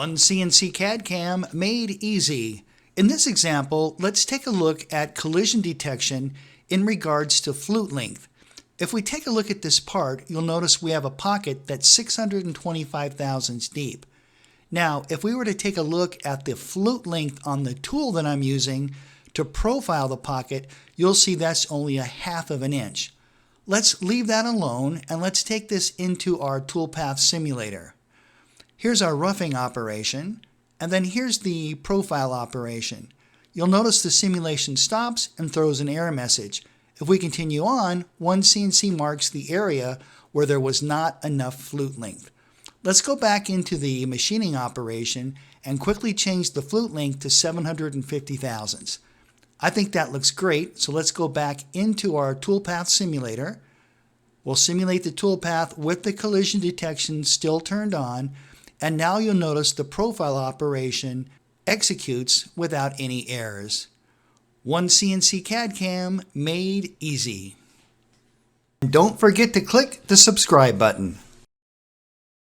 OneCNC CAD CAM Made easy. In this example, let's take a look at collision detection in regards to flute length. If we take a look at this part, you'll notice we have a pocket that's 625 thousandths deep. Now, if we were to take a look at the flute length on the tool that I'm using to profile the pocket, you'll see that's only a half of an inch. Let's leave that alone and let's take this into our toolpath simulator. Here's our roughing operation, and then here's the profile operation. You'll notice the simulation stops and throws an error message. If we continue on, OneCNC marks the area where there was not enough flute length. Let's go back into the machining operation and quickly change the flute length to 750 thousandths. I think that looks great, so let's go back into our toolpath simulator. We'll simulate the toolpath with the collision detection still turned on, and now you'll notice the profile operation executes without any errors. OneCNC CAD CAM made easy. And don't forget to click the subscribe button.